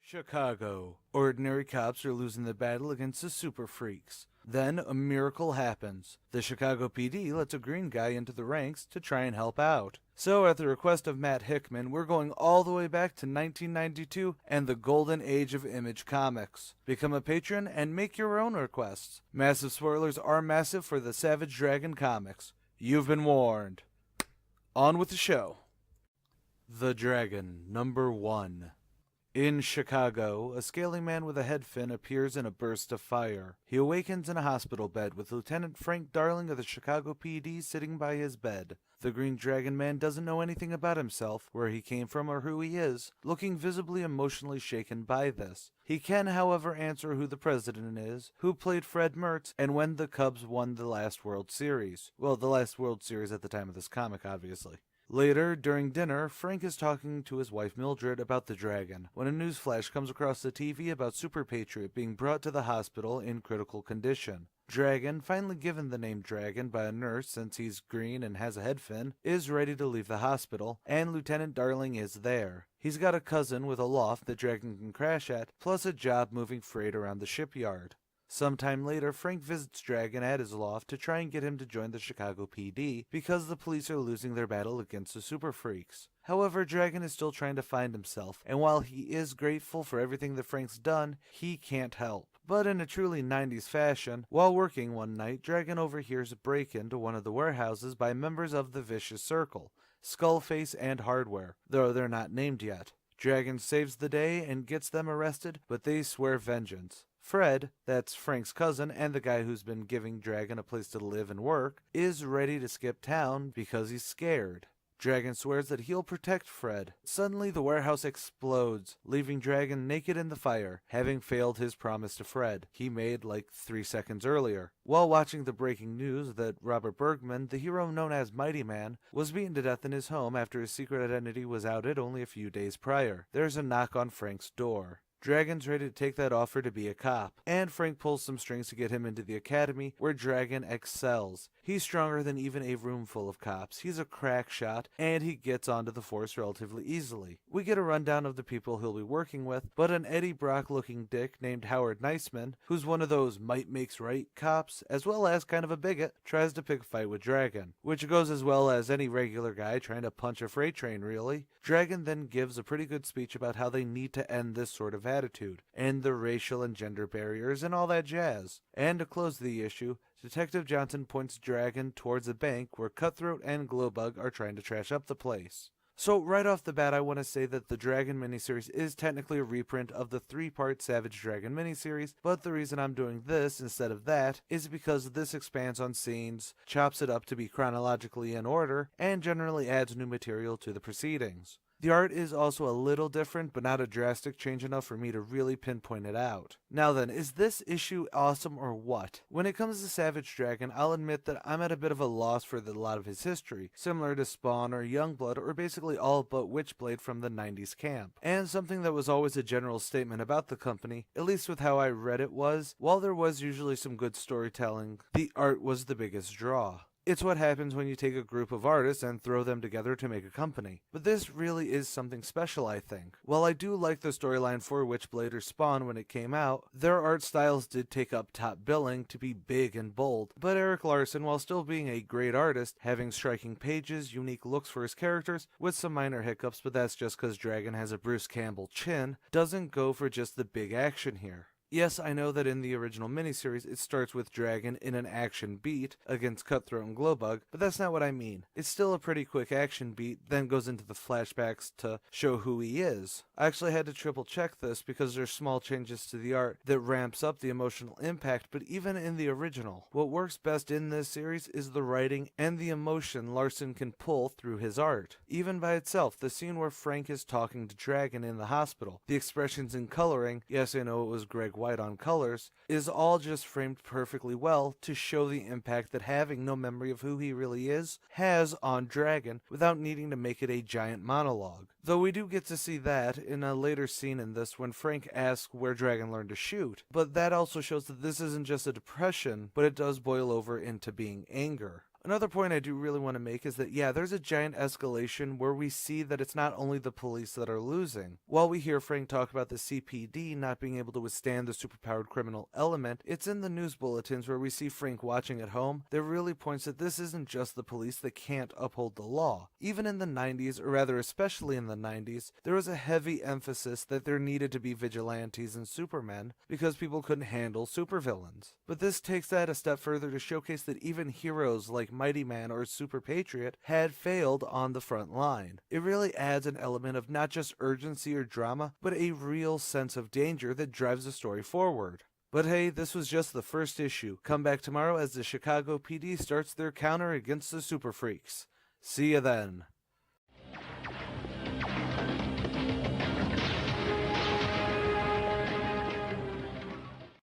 Chicago. Ordinary cops are losing the battle against the super freaks. Then a miracle happens. The Chicago PD lets a green guy into the ranks to try and help out. So at the request of Matt Hickman, we're going all the way back to 1992 and the golden age of Image Comics. Become a patron and make your own requests. Massive spoilers are massive for the Savage Dragon comics. You've been warned. On with the show. The Dragon, number 1. In Chicago, a scaly man with a head fin appears in a burst of fire. He awakens in a hospital bed with Lieutenant Frank Darling of the Chicago PD sitting by his bed. The Green Dragon Man doesn't know anything about himself, where he came from or who he is, looking visibly emotionally shaken by this. He can, however, answer who the president is, who played Fred Mertz, and when the Cubs won the last World Series. Well, the last World Series at the time of this comic, obviously. Later, during dinner, Frank is talking to his wife Mildred about the dragon, when a news flash comes across the TV about Super Patriot being brought to the hospital in critical condition. Dragon, finally given the name Dragon by a nurse since he's green and has a head fin, is ready to leave the hospital, and Lieutenant Darling is there. He's got a cousin with a loft that Dragon can crash at, plus a job moving freight around the shipyard. Sometime later, Frank visits Dragon at his loft to try and get him to join the Chicago PD because the police are losing their battle against the super freaks. However, Dragon is still trying to find himself, and while he is grateful for everything that Frank's done, he can't help. But in a truly 90s fashion, while working one night, Dragon overhears a break-in to one of the warehouses by members of the Vicious Circle, Skullface and Hardware, though they're not named yet. Dragon saves the day and gets them arrested, but they swear vengeance. Fred, that's Frank's cousin and the guy who's been giving Dragon a place to live and work, is ready to skip town because he's scared. Dragon swears that he'll protect Fred. Suddenly the warehouse explodes, leaving Dragon naked in the fire, having failed his promise to Fred he made like 3 seconds earlier. While watching the breaking news that Robert Bergman, the hero known as Mighty Man, was beaten to death in his home after his secret identity was outed only a few days prior, there's a knock on Frank's door. Dragon's ready to take that offer to be a cop, and Frank pulls some strings to get him into the academy, where Dragon excels. He's stronger than even a room full of cops, he's a crack shot, and he gets onto the force relatively easily. We get a rundown of the people he'll be working with, but an Eddie Brock-looking dick named Howard Niceman, who's one of those might makes right cops, as well as kind of a bigot, tries to pick a fight with Dragon, which goes as well as any regular guy trying to punch a freight train, really. Dragon then gives a pretty good speech about how they need to end this sort of attitude, and the racial and gender barriers and all that jazz. And to close the issue, Detective Johnson points Dragon towards a bank where Cutthroat and Glowbug are trying to trash up the place. So right off the bat, I want to say that the Dragon miniseries is technically a reprint of the 3-part Savage Dragon miniseries, but the reason I'm doing this instead of that is because this expands on scenes, chops it up to be chronologically in order, and generally adds new material to the proceedings. The art is also a little different, but not a drastic change enough for me to really pinpoint it out. Now then, is this issue awesome or what? When it comes to Savage Dragon, I'll admit that I'm at a bit of a loss for a lot of his history, similar to Spawn or Youngblood, or basically all but Witchblade from the 90s camp. And something that was always a general statement about the company, at least with how I read it, was, while there was usually some good storytelling, the art was the biggest draw. It's what happens when you take a group of artists and throw them together to make a company. But this really is something special, I think. While I do like the storyline for Witchblade or Spawn when it came out, their art styles did take up top billing to be big and bold. But Erik Larsen, while still being a great artist, having striking pages, unique looks for his characters, with some minor hiccups, but that's just because Dragon has a Bruce Campbell chin, doesn't go for just the big action here. Yes, I know that in the original miniseries, it starts with Dragon in an action beat against Cutthroat and Glowbug, but that's not what I mean. It's still a pretty quick action beat, then goes into the flashbacks to show who he is. I actually had to triple check this because there's small changes to the art that ramps up the emotional impact, but even in the original, what works best in this series is the writing and the emotion Larsen can pull through his art. Even by itself, the scene where Frank is talking to Dragon in the hospital, the expressions and coloring, yes, I know it was Greg White on colors, is all just framed perfectly well to show the impact that having no memory of who he really is has on Dragon without needing to make it a giant monologue. Though we do get to see that in a later scene in this when Frank asks where Dragon learned to shoot, but that also shows that this isn't just a depression, but it does boil over into being anger. Another point I do really want to make is that, yeah, there's a giant escalation where we see that it's not only the police that are losing. While we hear Frank talk about the CPD not being able to withstand the superpowered criminal element, it's in the news bulletins where we see Frank watching at home that really points that this isn't just the police that can't uphold the law. Even in the 90s, or rather especially in the 90s, there was a heavy emphasis that there needed to be vigilantes and supermen because people couldn't handle supervillains. But this takes that a step further to showcase that even heroes like Mighty Man or Super Patriot had failed on the front line. It really adds an element of not just urgency or drama, but a real sense of danger that drives the story forward. But hey, this was just the first issue. Come back tomorrow as the Chicago PD starts their counter against the Super Freaks. See ya then.